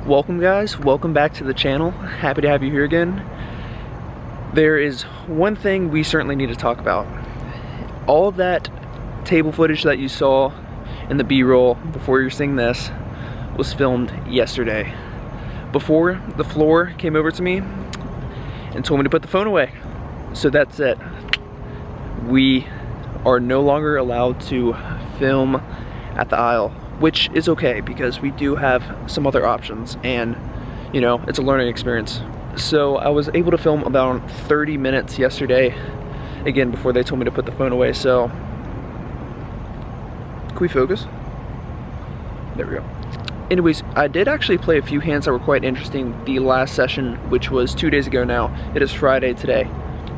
Welcome guys, welcome back to the channel. Happy to have you here again. There is one thing we certainly need to talk about. All of that table footage that you saw in the B-roll before you're seeing this was filmed yesterday. Before the floor came over to me and told me to put the phone away. So that's it. We are no longer allowed to film at the aisle, which is okay because we do have some other options and you know, it's a learning experience. So I was able to film about 30 minutes yesterday, again before they told me to put the phone away. So can we focus? There we go. Anyways, I did actually play a few hands that were quite interesting the last session, which was 2 days ago now. It is Friday today.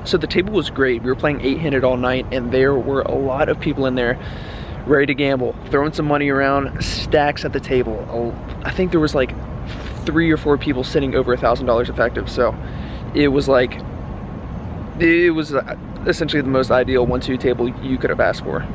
So the table was great. We were playing 8-handed all night and there were a lot of people in there ready to gamble, throwing some money around, stacks at the table. I think there was like 3 or 4 people sitting over $1,000 effective. So it was essentially the most ideal 1-2 table you could have asked for.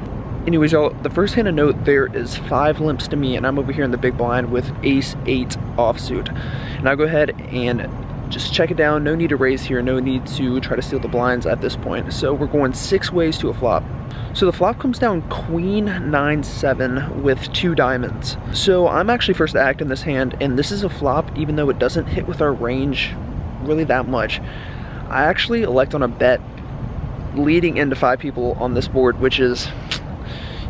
Anyways, y'all, the first hand of note, there is 5 limps to me and I'm over here in the big blind with ace-8 offsuit. And I'll go ahead and just check it down. No need to raise here, no need to try to steal the blinds at this point. So we're going 6 ways to a flop. So the flop comes down queen 9-7 with 2 diamonds. So I'm actually first to act in this hand, and this is a flop even though it doesn't hit with our range really that much. I actually elect on a bet leading into 5 people on this board, which is,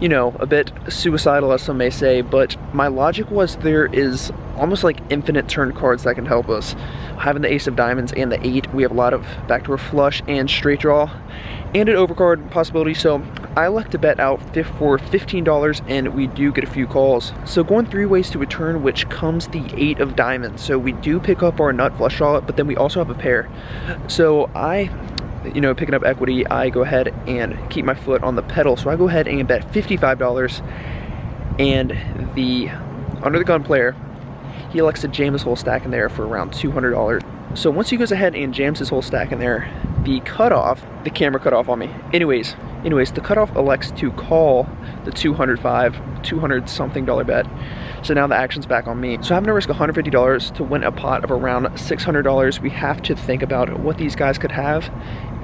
you know, a bit suicidal as some may say, but my logic was there is almost like infinite turn cards that can help us. Having the ace of diamonds and the 8, we have a lot of backdoor flush and straight draw and an overcard possibility, so I elect to bet out for $15 and we do get a few calls. So going 3 ways to a turn, which comes the 8 of diamonds. So we do pick up our nut flush draw, but then we also have a pair. So picking up equity, I go ahead and keep my foot on the pedal. So I go ahead and bet $55 and the under the gun player, he elects to jam his whole stack in there for around $200. So once he goes ahead and jams his whole stack in there, the cutoff, the camera cut off on me. Anyways, the cutoff elects to call the $200 something bet. So now the action's back on me. So I'm gonna risk $150 to win a pot of around $600. We have to think about what these guys could have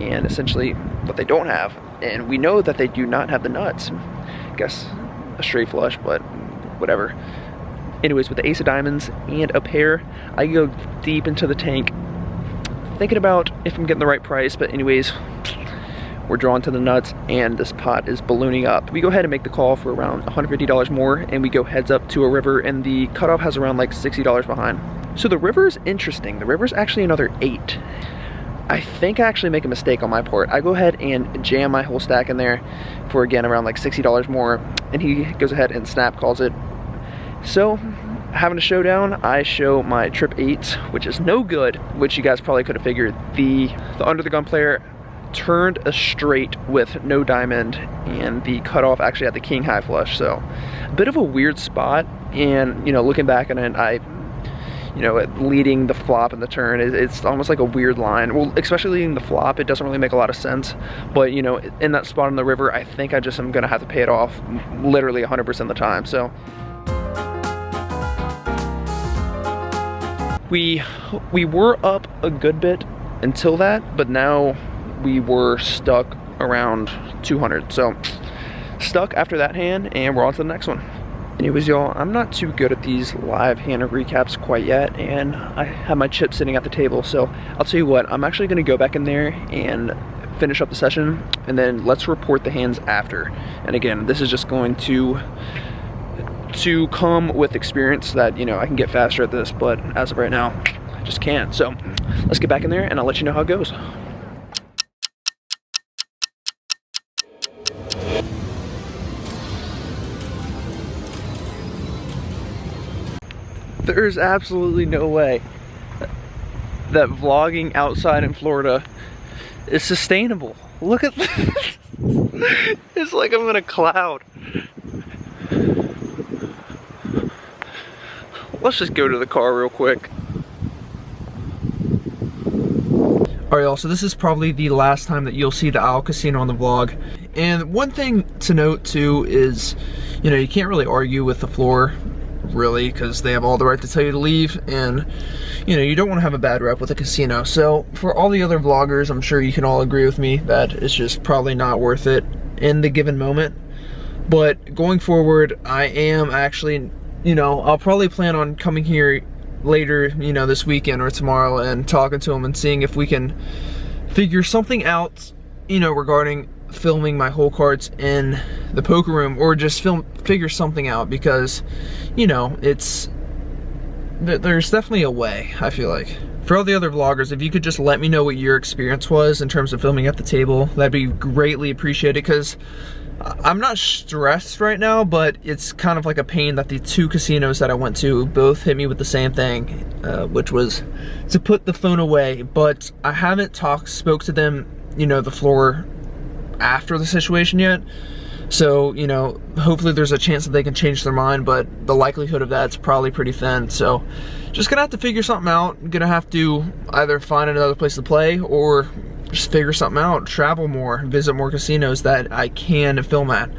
and essentially what they don't have. And we know that they do not have the nuts. I guess a straight flush, but whatever. Anyways, with the ace of diamonds and a pair, I go deep into the tank, thinking about if I'm getting the right price, but anyways, we're drawn to the nuts and this pot is ballooning up. We go ahead and make the call for around $150 more and we go heads up to a river and the cutoff has around like $60 behind. So the river is interesting. The river's actually another 8. I think I actually make a mistake on my part. I go ahead and jam my whole stack in there for again around like $60 more and he goes ahead and snap calls it. So, having a showdown, I show my trip 8s, which is no good, which you guys probably could have figured. The under the gun player turned a straight with no diamond, and the cutoff actually had the king high flush. So, a bit of a weird spot, and looking back on it, leading the flop and the turn, it's almost like a weird line. Well, especially leading the flop, it doesn't really make a lot of sense. But, in that spot on the river, I think I just am going to have to pay it off literally 100% of the time. So. We were up a good bit until that, but now we were stuck around 200. So stuck after that hand and we're on to the next one. Anyways, y'all, I'm not too good at these live hand recaps quite yet, and I have my chips sitting at the table. So I'll tell you what, I'm actually gonna go back in there and finish up the session and then let's report the hands after. And again, this is just going to come with experience that I can get faster at this, but as of right now I just can't. So let's get back in there and I'll let you know how it goes. There's absolutely no way that vlogging outside in Florida is sustainable. Look at this. It's like I'm in a cloud. Let's just go to the car real quick. Alright y'all, so this is probably the last time that you'll see the Owl Casino on the vlog. And one thing to note too is, you can't really argue with the floor really, because they have all the right to tell you to leave, and you know, you don't want to have a bad rep with a casino. So for all the other vloggers, I'm sure you can all agree with me that it's just probably not worth it in the given moment. But going forward, I am actually, you know, I'll probably plan on coming here later, you know, this weekend or tomorrow and talking to them and seeing if we can figure something out, you know, regarding filming my hole cards in the poker room, or just figure something out, because, you know, there's definitely a way, I feel like. For all the other vloggers, if you could just let me know what your experience was in terms of filming at the table, that'd be greatly appreciated, because I'm not stressed right now, but it's kind of like a pain that the 2 casinos that I went to both hit me with the same thing, which was to put the phone away. But I haven't spoke to them, you know, the floor after the situation yet. So, you know, hopefully there's a chance that they can change their mind, but the likelihood of that's probably pretty thin. So just gonna have to figure something out. Gonna have to either find another place to play, or just figure something out, travel more, visit more casinos that I can film at.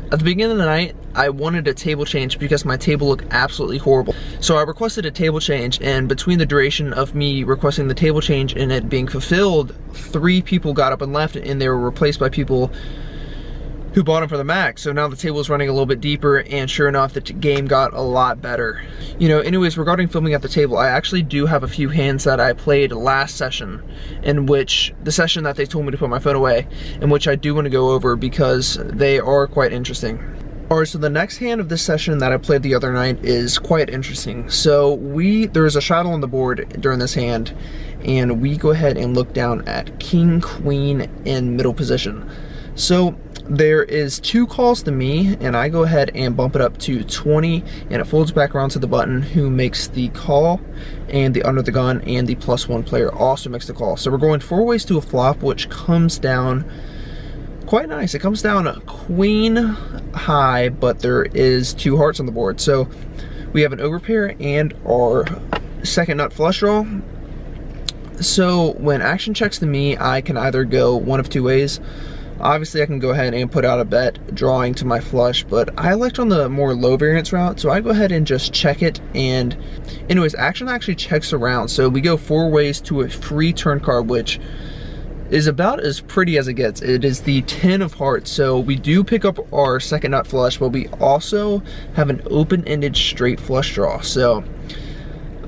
At the beginning of the night, I wanted a table change because my table looked absolutely horrible. So I requested a table change, and between the duration of me requesting the table change and it being fulfilled, 3 people got up and left, and they were replaced by people who bought them for the max. So now the table is running a little bit deeper, and sure enough, the game got a lot better. You know, anyways, regarding filming at the table, I actually do have a few hands that I played last session, in which, the session that they told me to put my phone away, in which I do want to go over because they are quite interesting. Alright, so the next hand of this session that I played the other night is quite interesting. So there is a shadow on the board during this hand, and we go ahead and look down at King, Queen in middle position. So there is 2 calls to me, and I go ahead and bump it up to 20, and it folds back around to the button, who makes the call, and the under the gun and the +1 player also makes the call. So we're going 4 ways to a flop, which comes down quite nice. It comes down a queen high, but there is 2 hearts on the board. So we have an overpair and our second nut flush draw. So when action checks to me, I can either go one of 2 ways. Obviously I can go ahead and put out a bet drawing to my flush, but I elect on the more low variance route, so I go ahead and just check it. And anyways, action actually checks around, so we go 4 ways to a free turn card, which is about as pretty as it gets. It is the 10 of hearts, so we do pick up our second nut flush, but we also have an open-ended straight flush draw. So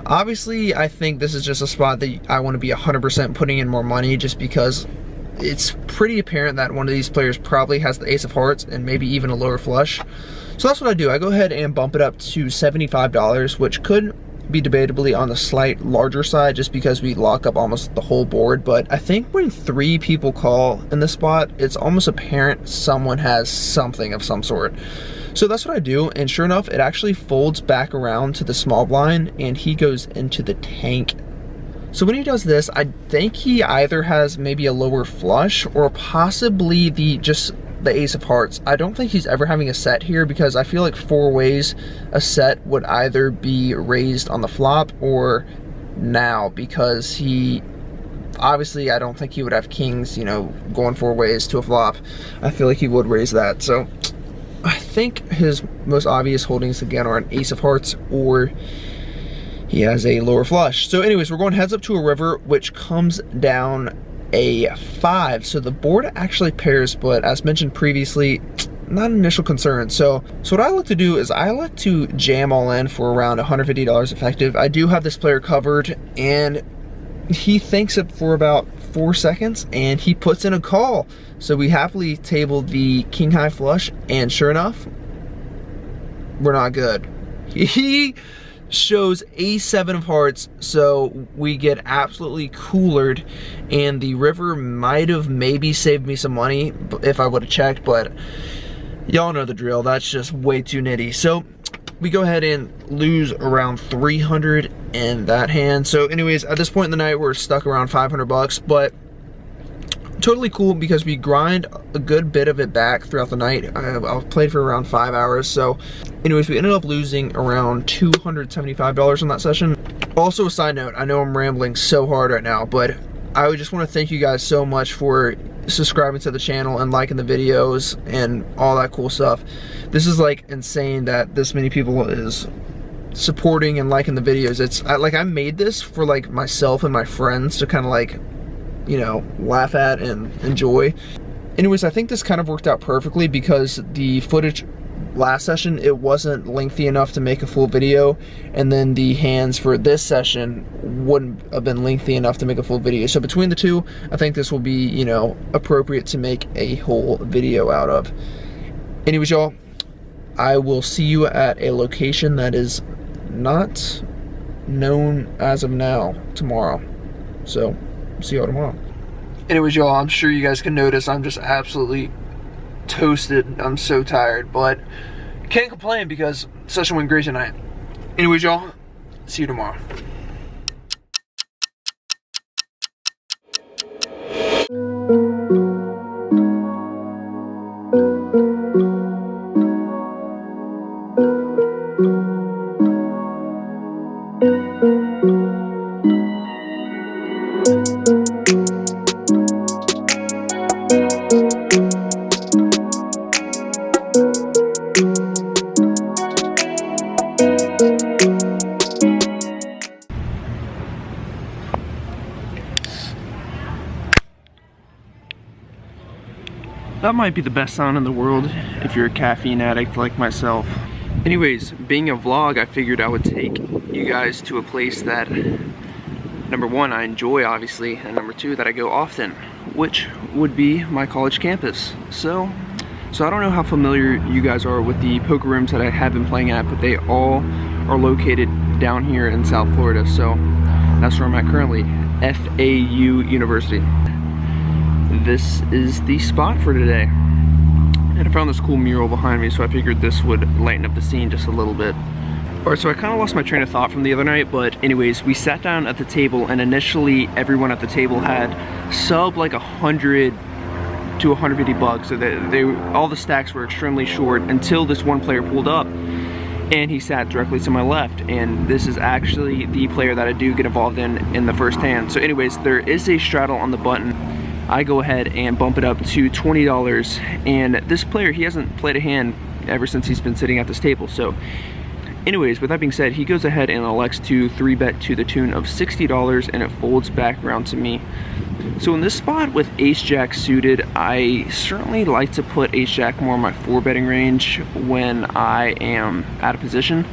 obviously I think this is just a spot that I want to be 100% putting in more money, just because it's pretty apparent that one of these players probably has the ace of hearts and maybe even a lower flush. So that's what I do. I go ahead and bump it up to $75, which could be debatably on the slight larger side, just because we lock up almost the whole board. But I think when 3 people call in this spot, it's almost apparent someone has something of some sort. So that's what I do, and sure enough, it actually folds back around to the small blind, and he goes into the tank. So when he does this, I think he either has maybe a lower flush, or possibly just the ace of hearts. I don't think he's ever having a set here, because I feel like 4 ways a set would either be raised on the flop or now, because he obviously, I don't think he would have kings, you know, going 4 ways to a flop. I feel like he would raise that. So I think his most obvious holdings again are an ace of hearts, or he has a lower flush. So anyways, we're going heads up to a river, which comes down a 5. So the board actually pairs, but as mentioned previously, not an initial concern. So what I like to do is I like to jam all in for around $150 effective. I do have this player covered, and he thinks it for about 4 seconds, and he puts in a call. So we happily table the king high flush, and sure enough, we're not good. He shows a7 of hearts, so we get absolutely coolered, and the river might have maybe saved me some money if I would have checked, but y'all know the drill. That's just way too nitty. So we go ahead and lose around 300 in that hand. So anyways, at this point in the night, we're stuck around 500 bucks, but totally cool because we grind a good bit of it back throughout the night. I've played for around 5 hours. So anyways, we ended up losing around $275 on that session. Also, a side note, I know I'm rambling so hard right now, but I just want to thank you guys so much for subscribing to the channel and liking the videos and all that cool stuff. This is like insane that this many people is supporting and liking the videos. It's like I made this for like myself and my friends to kind of like, you know, laugh at and enjoy. Anyways, I think this kind of worked out perfectly because the footage last session, it wasn't lengthy enough to make a full video, and then the hands for this session wouldn't have been lengthy enough to make a full video. So between the two, I think this will be, you know, appropriate to make a whole video out of. Anyways, y'all, I will see you at a location that is not known as of now tomorrow. So, see y'all tomorrow. Anyways, y'all, I'm sure you guys can notice I'm just absolutely toasted. I'm so tired, but can't complain because session went great tonight. Anyways, y'all, see you tomorrow. That might be the best sound in the world if you're a caffeine addict like myself. Anyways, being a vlog, I figured I would take you guys to a place that, number one, I enjoy obviously, and number two, that I go often, which would be my college campus. So I don't know how familiar you guys are with the poker rooms that I have been playing at, but they all are located down here in South Florida. So that's where I'm at currently, FAU University. This is the spot for today. And I found this cool mural behind me, so I figured this would lighten up the scene just a little bit. Alright, so I kind of lost my train of thought from the other night, but anyways, we sat down at the table, and initially everyone at the table had sub like 100 to 150 bucks. So they all the stacks were extremely short until this one player pulled up, and he sat directly to my left, and this is actually the player that I do get involved in the first hand. So anyways, there is a straddle on the button. I go ahead and bump it up to $20, and this player, he hasn't played a hand ever since he's been sitting at this table. So anyways, with that being said, he goes ahead and elects to 3-bet to the tune of $60, and it folds back around to me. So in this spot with ace-jack suited, I certainly like to put ace-jack more in my 4-betting range when I am out of position.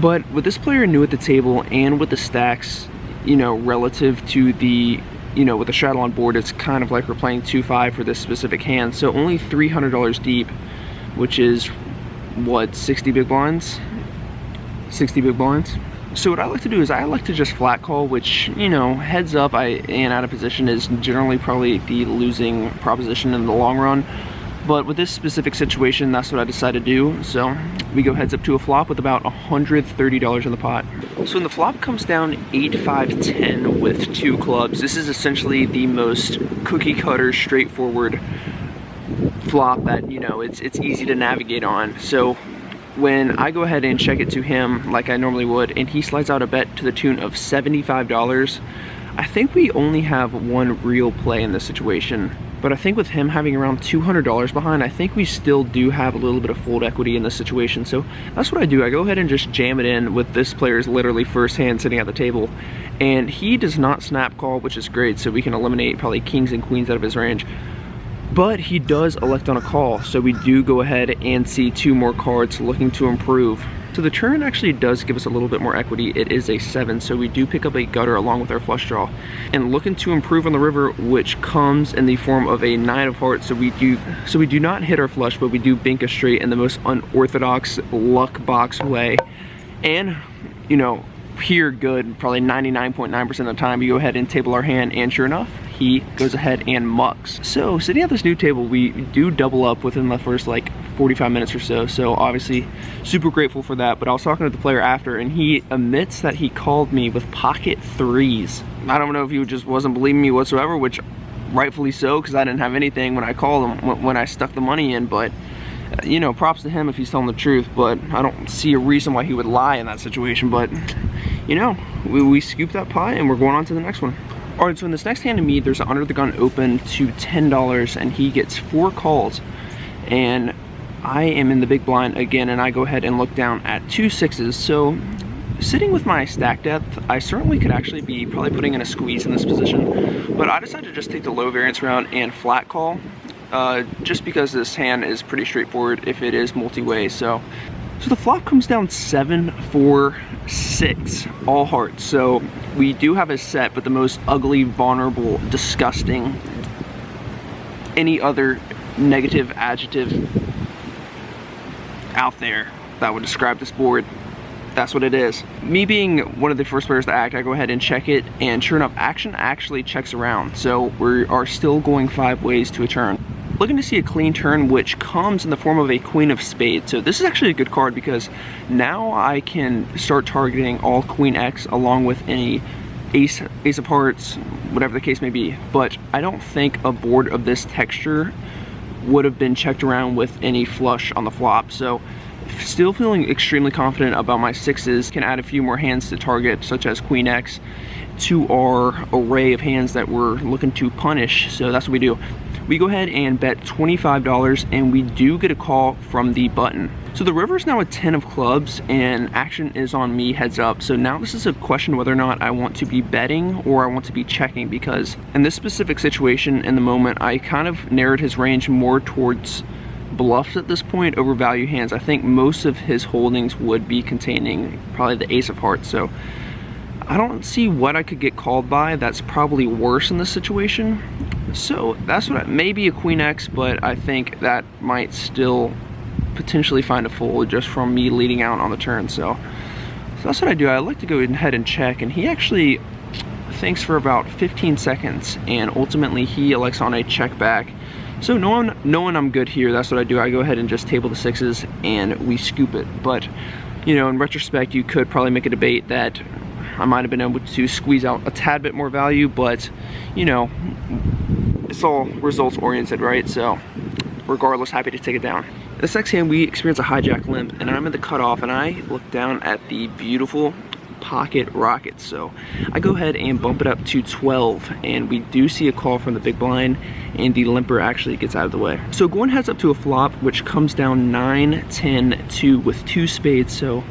But with this player new at the table and with the stacks, you know, relative to the, you know, with the straddle on board, it's kind of like we're playing 2-5 for this specific hand. So only $300 deep, which is, what, 60 big blinds? 60 big blinds. So what I like to do is I like to just flat call, which, you know, heads up and out of position is generally probably the losing proposition in the long run. But with this specific situation, that's what I decided to do. So we go heads up to a flop with about $130 in the pot. So when the flop comes down 8-5-10 with 2 clubs, this is essentially the most cookie cutter, straightforward flop that, you know, it's easy to navigate on. So when I go ahead and check it to him like I normally would, and he slides out a bet to the tune of $75, I think we only have one real play in this situation. But I think with him having around $200 behind, I think we still do have a little bit of fold equity in this situation. So that's what I do. I go ahead and just jam it in with this player's literally first hand sitting at the table. And he does not snap call, which is great, so we can eliminate probably kings and queens out of his range. But he does elect on a call, so we do go ahead and see 2 more cards looking to improve. So the turn actually does give us a little bit more equity. It is a 7, so we do pick up a gutter along with our flush draw. And looking to improve on the river, which comes in the form of a 9 of hearts, so we do not hit our flush, but we do bink a straight in the most unorthodox luck box way. And, you know, here good, probably 99.9% of the time, we go ahead and table our hand, and sure enough, he goes ahead and mucks. So sitting at this new table, we do double up within the first like 45 minutes or so. So obviously super grateful for that. But I was talking to the player after, and he admits that he called me with pocket 3s. I don't know if he just wasn't believing me whatsoever, which rightfully so, because I didn't have anything when I called him, when I stuck the money in. But you know, props to him if he's telling the truth, but I don't see a reason why he would lie in that situation. But you know, we scooped that pie and we're going on to the next one. Alright, so in this next hand to me, there's an under the gun open to $10, and he gets 4 calls. And I am in the big blind again, and I go ahead and look down at 2 6s. So sitting with my stack depth, I certainly could actually be probably putting in a squeeze in this position, but I decided to just take the low variance round and flat call, just because this hand is pretty straightforward if it is multi-way. So the flop comes down 7 4 6, all hearts. So we do have a set, but the most ugly, vulnerable, disgusting, any other negative adjective out there that would describe this board, that's what it is. Me being one of the first players to act, I go ahead and check it, and sure enough, action actually checks around. So we are still going 5 ways to a turn. Looking to see a clean turn, which comes in the form of a queen of spades. So this is actually a good card because now I can start targeting all queen X along with any ace of hearts, whatever the case may be. But I don't think a board of this texture would have been checked around with any flush on the flop. So still feeling extremely confident about my 6s. Can add a few more hands to target, such as queen X, to our array of hands that we're looking to punish. So that's what we do. We go ahead and bet $25, and we do get a call from the button. So the river is now a 10 of clubs, and action is on me heads up. So now this is a question whether or not I want to be betting or I want to be checking, because in this specific situation in the moment, I kind of narrowed his range more towards bluffs at this point over value hands. I think most of his holdings would be containing probably the ace of hearts. So I don't see what I could get called by that's probably worse in this situation. So that's what maybe a queen X, but I think that might still potentially find a fold just from me leading out on the turn. So that's what I do. I like to go ahead and check, and he actually thinks for about 15 seconds, and ultimately he elects on a check back. So knowing I'm good here, that's what I do. I go ahead and just table the 6s and we scoop it. But you know, in retrospect, you could probably make a debate that I might have been able to squeeze out a tad bit more value, but you know, it's all results oriented, right? So regardless, happy to take it down. This next hand, we experience a hijack limp, and I'm at the cutoff, and I look down at the beautiful pocket rockets. So I go ahead and bump it up to 12, and we do see a call from the big blind, and the limper actually gets out of the way. So going heads up to a flop, which comes down 9, 10, 2 with 2 spades. So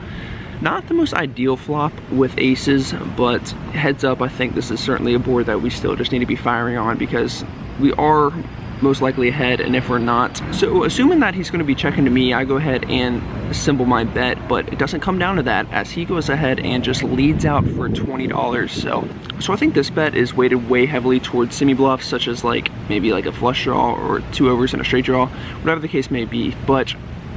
not the most ideal flop with aces, but heads up, I think this is certainly a board that we still just need to be firing on, because we are most likely ahead, and if we're not. So assuming that he's going to be checking to me, I go ahead and symbol my bet, but it doesn't come down to that, as he goes ahead and just leads out for $20. So I think this bet is weighted way heavily towards semi-bluffs, such as like maybe like a flush draw or 2 overs and a straight draw, whatever the case may be. But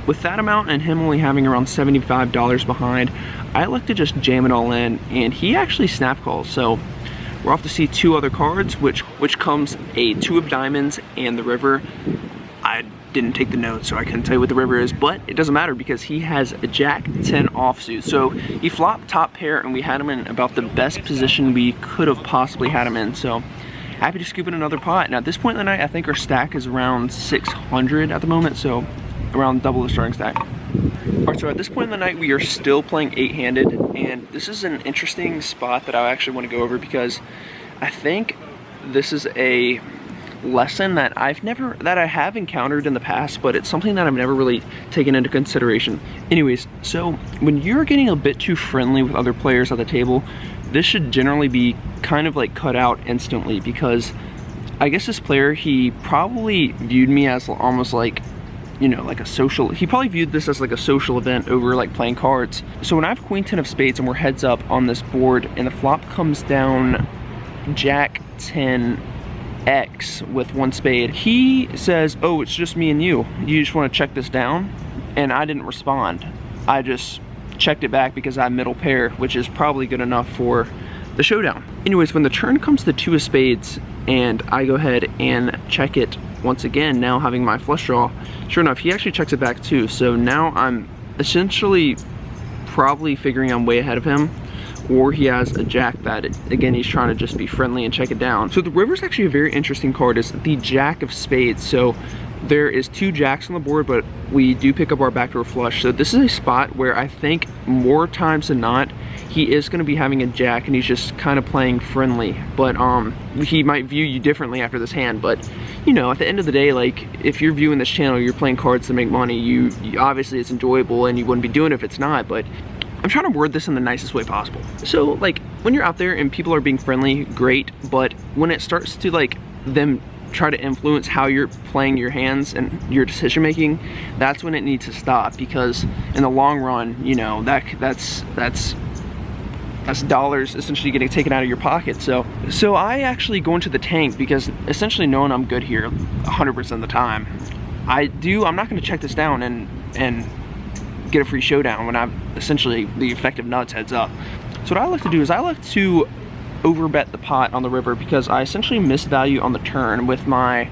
with that amount and him only having around $75 behind, I like to just jam it all in, and he actually snap calls. So we're off to see 2 other cards, which comes a 2 of diamonds and the river. I didn't take the notes, so I couldn't tell you what the river is, but it doesn't matter because he has a jack 10 offsuit. So he flopped top pair, and we had him in about the best position we could have possibly had him in. So happy to scoop in another pot. Now at this point in the night, I think our stack is around 600 at the moment, so around double the starting stack. Alright, so at this point in the night, we are still playing 8-handed, and this is an interesting spot that I actually want to go over, because I think this is a lesson that I have encountered in the past, but it's something that I've never really taken into consideration. Anyways, so when you're getting a bit too friendly with other players at the table, this should generally be kind of like cut out instantly, because I guess this player, he probably viewed me as almost like, you know, like a social, he probably viewed this as like a social event over like playing cards. So when I have queen 10 of spades and we're heads up on this board, and the flop comes down jack 10 X with 1 spade, he says, oh, it's just me and you just want to check this down? And I didn't respond. I just checked it back because I have middle pair, which is probably good enough for the showdown. Anyways, when the turn comes to 2 of spades and I go ahead and check it once again, now having my flush draw, sure enough, he actually checks it back too. So now I'm essentially probably figuring I'm way ahead of him, or he has a jack that, again, he's trying to just be friendly and check it down. So the river's actually a very interesting card. It's the jack of spades. So There is 2 jacks on the board, but we do pick up our backdoor flush. So this is a spot where I think more times than not, he is going to be having a jack and he's just kind of playing friendly. But he might view you differently after this hand. But you know, at the end of the day, like if you're viewing this channel, you're playing cards to make money. You obviously it's enjoyable and you wouldn't be doing it if it's not. But I'm trying to word this in the nicest way possible. So like when you're out there and people are being friendly, great. But when it starts to like them try to influence how you're playing your hands and your decision making, that's when it needs to stop, because in the long run, you know, that's dollars essentially getting taken out of your pocket. So I actually go into the tank because essentially knowing I'm good here 100% of the time, I'm not going to check this down and get a free showdown when I'm essentially the effective nuts heads up. So what I like to do is I like to overbet the pot on the river because I essentially miss value on the turn with my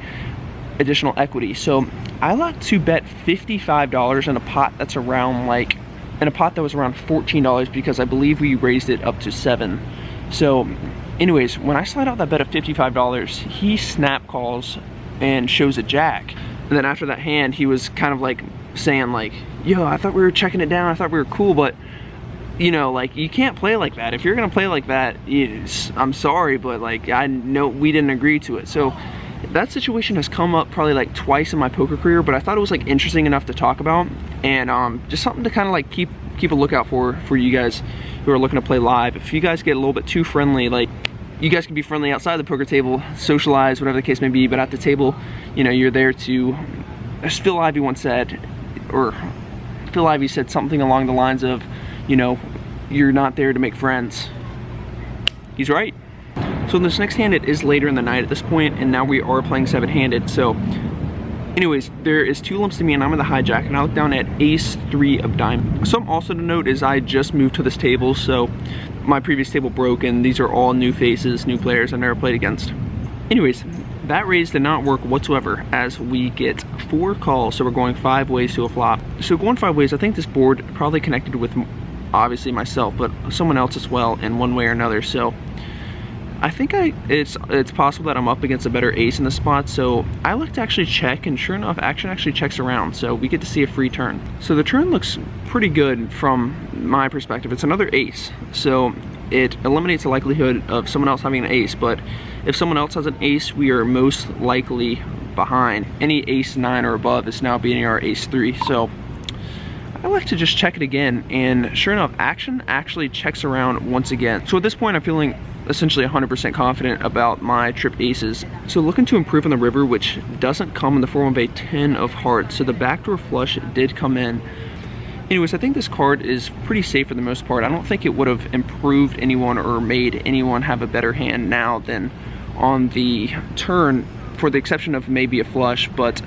additional equity. So I like to bet $55 in a pot that's around like, in a pot that was around $14 because I believe we raised it up to $7. So anyways, when I slide out that bet of $55, he snap calls and shows a jack. And then after that hand, he was kind of like saying like, yo, I thought we were checking it down, I thought we were cool, but you know, like you can't play like that. If you're gonna play like that, I'm sorry, but like I know we didn't agree to it. So that situation has come up probably like twice in my poker career, but I thought it was like interesting enough to talk about, and just something to kind of like keep a lookout for you guys who are looking to play live. If you guys get a little bit too friendly, like you guys can be friendly outside the poker table, socialize, whatever the case may be, but at the table, you know, you're there to, as Phil Ivey once said, or Phil Ivey said something along the lines of, you know, you're not there to make friends. He's right. So this next hand, it is later in the night at this point, and now we are playing 7-handed. So anyways, there is 2 limps to me and I'm in the hijack, and I look down at ace-3 of diamonds. Something also to note is I just moved to this table, so my previous table broke, and these are all new faces, new players I've never played against. Anyways, that raise did not work whatsoever as we get 4 calls, so we're going 5 ways to a flop. So going 5 ways, I think this board probably connected with obviously myself, but someone else as well in one way or another. So I think it's possible that I'm up against a better ace in the spot, so I like to actually check, and sure enough, action actually checks around, so we get to see a free turn. So the turn looks pretty good from my perspective. It's another ace, so it eliminates the likelihood of someone else having an ace, but if someone else has an ace, we are most likely behind. Any ace-9 or above is now beating our ace-3, so I like to just check it again, and sure enough, action actually checks around once again. So at this point, I'm feeling essentially 100% confident about my trip aces. So looking to improve on the river, which doesn't come in the form of a 10 of hearts. So the backdoor flush did come in. Anyways, I think this card is pretty safe for the most part. I don't think it would have improved anyone or made anyone have a better hand now than on the turn, for the exception of maybe a flush. But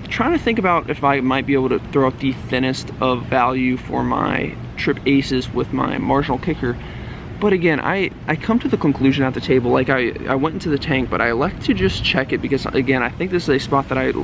trying to think about if I might be able to throw out the thinnest of value for my trip aces with my marginal kicker. But again, I come to the conclusion at the table, like I went into the tank, but I like to just check it because again, I think this is a spot that I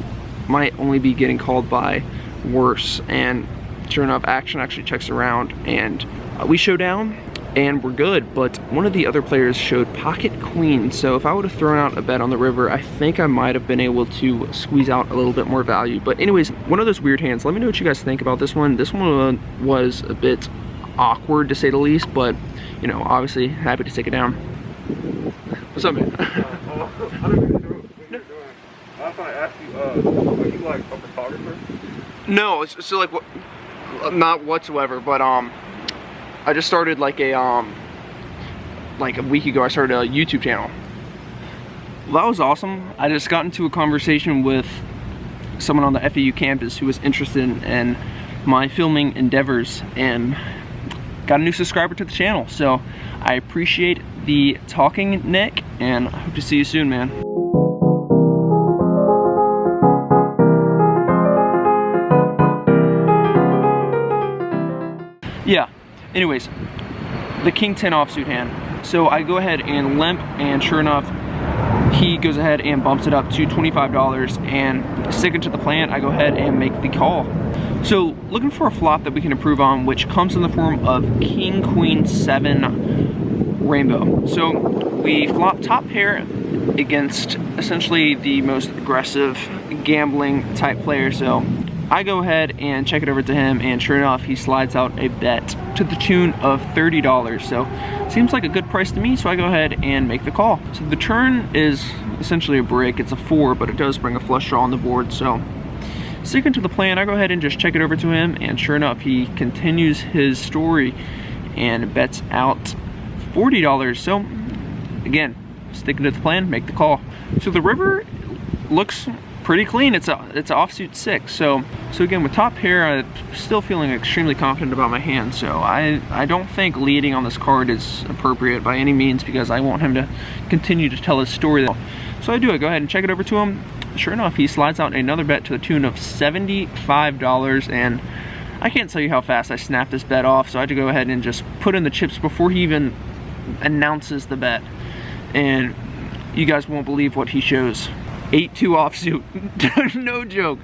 might only be getting called by worse. And sure enough, action actually checks around, and we show down and we're good. But one of the other players showed pocket queen, so if I would have thrown out a bet on the river, I think I might have been able to squeeze out a little bit more value. But anyways, one of those weird hands. Let me know what you guys think about this one. This one was a bit awkward to say the least, but you know, obviously happy to take it down. What's up, man? I don't even know what you're doing. I was gonna ask you, are you like a photographer? No, so like what? Not whatsoever. But I just started like a week ago. I started a YouTube channel. Well, that was awesome. I just got into a conversation with someone on the FAU campus who was interested in my filming endeavors and got a new subscriber to the channel. So I appreciate the talking, Nick, and I hope to see you soon, man. Yeah, anyways, the King 10 offsuit hand. So I go ahead and limp, and sure enough, he goes ahead and bumps it up to $25, and sticking to the plan, I go ahead and make the call. So looking for a flop that we can improve on, which comes in the form of King Queen 7 rainbow. So we flop top pair against essentially the most aggressive gambling type player. So I go ahead and check it over to him, and sure enough, he slides out a bet to the tune of $30. So seems like a good price to me, so I go ahead and make the call. So the turn is essentially a break. It's a 4, but it does bring a flush draw on the board. So sticking to the plan, I go ahead and just check it over to him, and sure enough, he continues his story and bets out $40. So again, sticking to the plan, make the call. So the river looks pretty clean. It's offsuit 6. So again, with top pair, I'm still feeling extremely confident about my hand. So I don't think leading on this card is appropriate by any means, because I want him to continue to tell his story. So I go ahead and check it over to him. Sure enough, he slides out another bet to the tune of $75, and I can't tell you how fast I snapped this bet off. So I had to go ahead and just put in the chips before he even announces the bet, and you guys won't believe what he shows. 8-2 offsuit. No joke.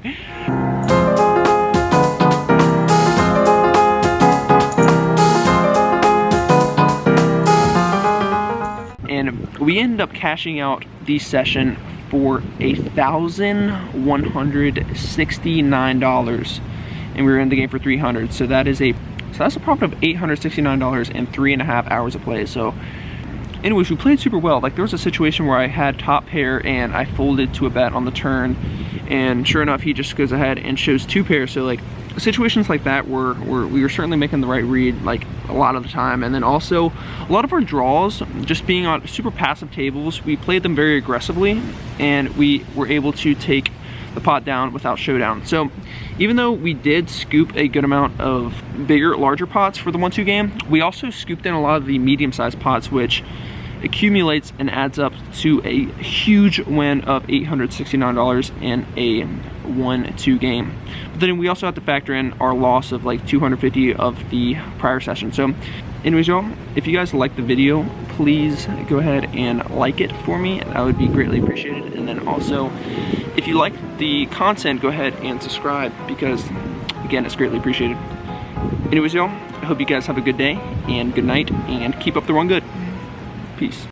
And we ended up cashing out the session for $1,169, and we were in the game for 300. So that's a profit of $869 and 3.5 hours of play. So anyways, we played super well. Like, there was a situation where I had top pair and I folded to a bet on the turn, and sure enough, he just goes ahead and shows 2 pairs. So like, situations like that were we were certainly making the right read, like, a lot of the time. And then also a lot of our draws, just being on super passive tables, we played them very aggressively, and we were able to take the pot down without showdown. So even though we did scoop a good amount of larger pots for the 1-2 game, we also scooped in a lot of the medium-sized pots, which accumulates and adds up to a huge win of $869 in a 1-2 game. But then we also have to factor in our loss of like $250 of the prior session. So anyways, y'all, if you guys like the video, please go ahead and like it for me. That would be greatly appreciated. And then also, if you like the content, go ahead and subscribe, because again, it's greatly appreciated. Anyways, y'all, I hope you guys have a good day and good night, and keep up the run good. Peace.